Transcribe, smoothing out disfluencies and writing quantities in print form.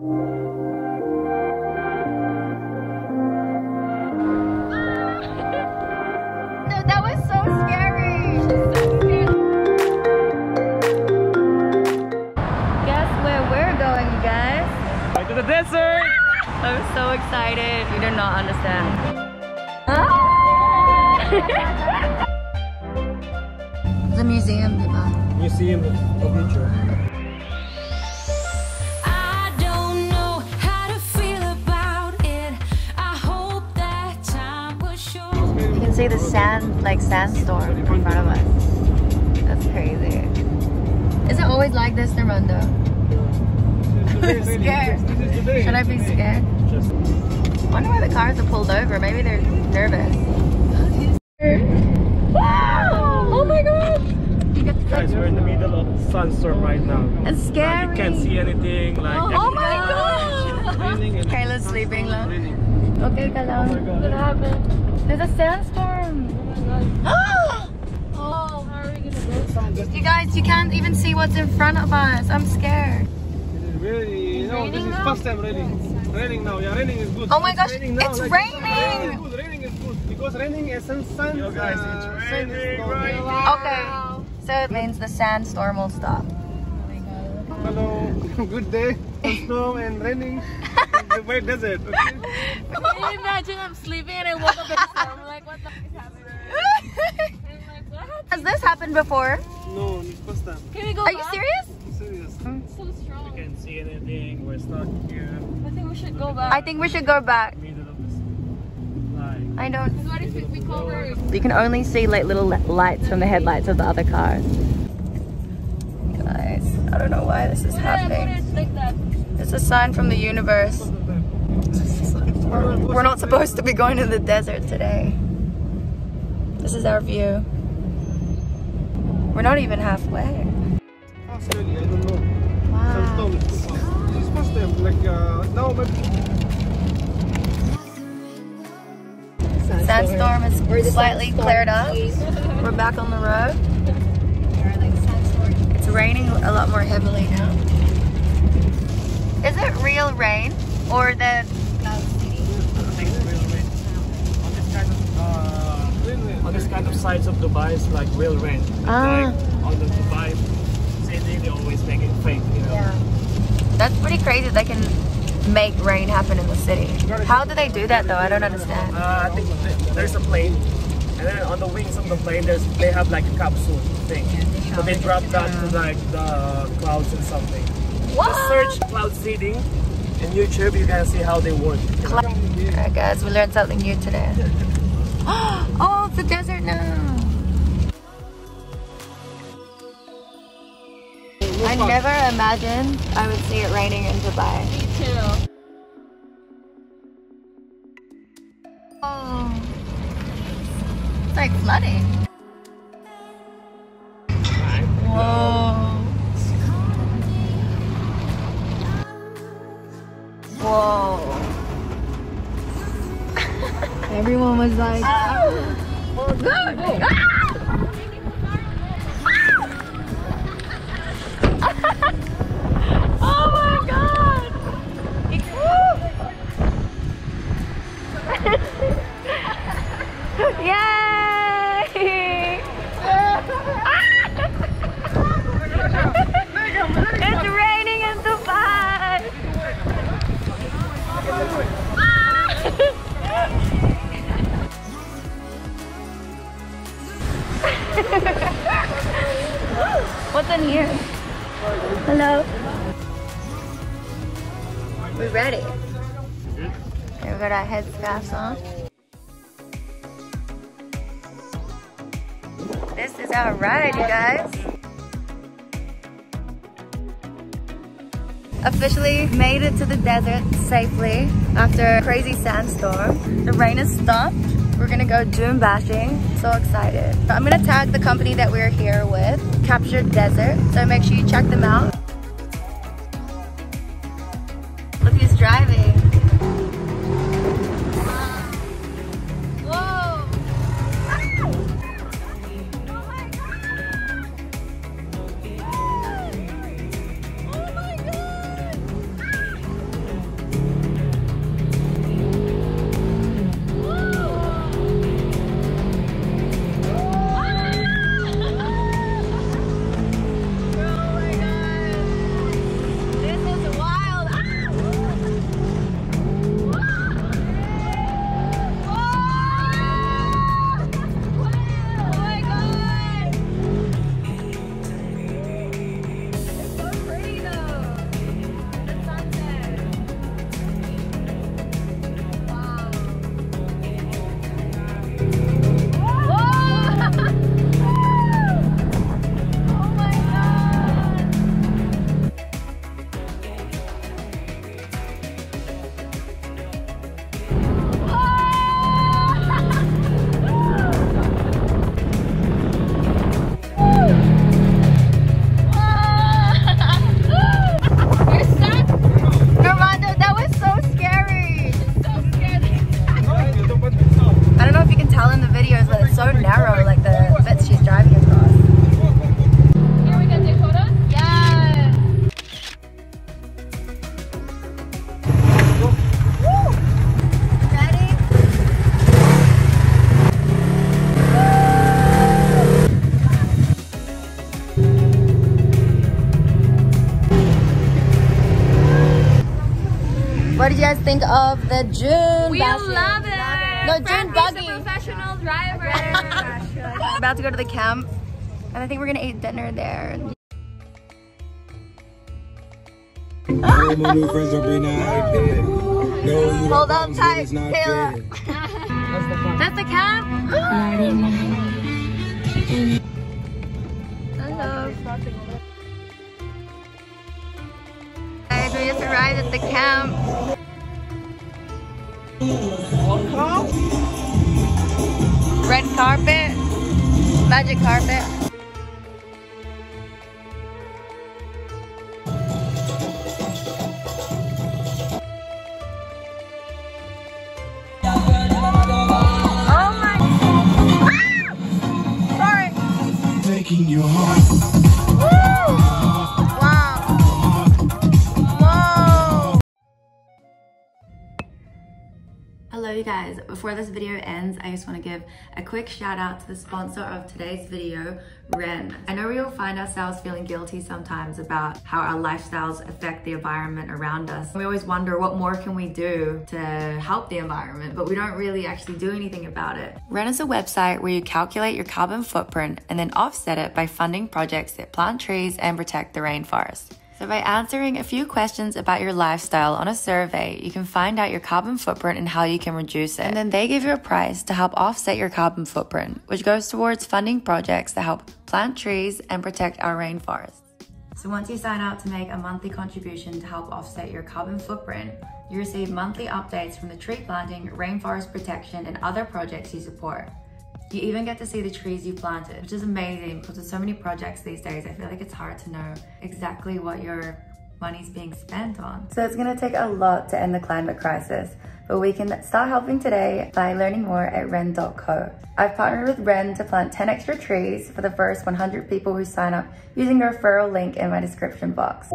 That was so scary. Guess where we're going, you guys? Right to the desert! I'm so excited. You do not understand. The museum, diba? Museum of Nature. I don't know how to feel about it. I hope that time will show. You can see the sandstorm in front of us. That's crazy. Is it always like this, Armando? I'm scared. Should I be scared? I wonder why the cars are pulled over. Maybe they're nervous. Wow! Oh my god! Guys, we're in the middle of sandstorm right now. It's scary. You can't see anything. Like Oh my god! Kayla's sleeping lang. Okay ka lang. What happened? There's a sandstorm. Oh, how are we gonna go? You guys, you can't even see what's in front of us. I'm scared. Really? No, this is first time raining. Raining now. Yeah, raining is good. Oh my gosh, raining now, it's like, raining! Raining is good because raining is sun. Yo guys, it's raining right now. Okay, so it means the sandstorm will stop. Hello, good day. Snow and raining. The white desert. Okay? Can you imagine I'm sleeping and I woke up and I'm like, what the fuck is happening? I'm like, what? Has this happened before? No, it's first time. Can we go Are you back? serious? I'm serious. It's so strong. We can't see anything. We're stuck here. I think we should go back. I think we should go back. Middle of this. Like. I don't. What if we cover? You can only see like little lights from the headlights of the other cars. Guys, I don't know why this is happening. Like that. It's a sign from the universe. We're not supposed to be going to the desert today. This is our view. We're not even halfway. Fast really, I don't know. Wow. Sandstorm is too fast. This is first time. Like now maybe. Sandstorm is slightly cleared up. We're back on the road. It's raining a lot more heavily now. Is it real rain or the On this kind of sides of Dubai, it's like real rain. Ah. Like on the Dubai city, they always make it fake, you know. Yeah. That's pretty crazy. They can make rain happen in the city. How do they do that though? I don't understand. I think there's a plane, and then on the wings of the plane, they have like a capsule thing. So they drop that to like the clouds and something. What? Just search cloud seeding in YouTube. You can see how they work. Alright guys, we learned something new today. Oh, it's a desert now. I never imagined I would see it raining in Dubai. Me too. Oh, it's like flooding. Whoa. Whoa. Everyone was like, oh, good. Oh my god. Yay! It's raining in Dubai. What's in here? Hello. We ready? We've got our headscarves on. This is our ride, you guys. Officially made it to the desert safely after a crazy sandstorm. The rain has stopped. We're gonna go dune bashing. So excited. So I'm gonna tag the company that we're here with, Captured Desert. So make sure you check them out. Look who's driving. Whoa! Oh my god! What did you guys think of the June? We love it. No, June buggy. Professional driver. About to go to the camp, and I think we're gonna eat dinner there. Hold on tight, Kayla. That's the camp. Hello. Guys, we just arrived at the camp. Red carpet, magic carpet. Taking your heart. Wow. Whoa. Hello you guys, before this video ends, I just want to give a quick shout out to the sponsor of today's video, Ren. I know we all find ourselves feeling guilty sometimes about how our lifestyles affect the environment around us. We always wonder what more can we do to help the environment, but we don't really actually do anything about it. Ren is a website where you calculate your carbon footprint and then offset it by funding projects that plant trees and protect the rainforest. So by answering a few questions about your lifestyle on a survey, you can find out your carbon footprint and how you can reduce it. And then they give you a prize to help offset your carbon footprint, which goes towards funding projects that help plant trees and protect our rainforests. So once you sign up to make a monthly contribution to help offset your carbon footprint, you receive monthly updates from the tree planting, rainforest protection, and other projects you support. You even get to see the trees you planted, which is amazing because there's so many projects these days. I feel like it's hard to know exactly what your money's being spent on. So it's gonna take a lot to end the climate crisis, but we can start helping today by learning more at Ren.co. I've partnered with Ren to plant 10 extra trees for the first 100 people who sign up using the referral link in my description box.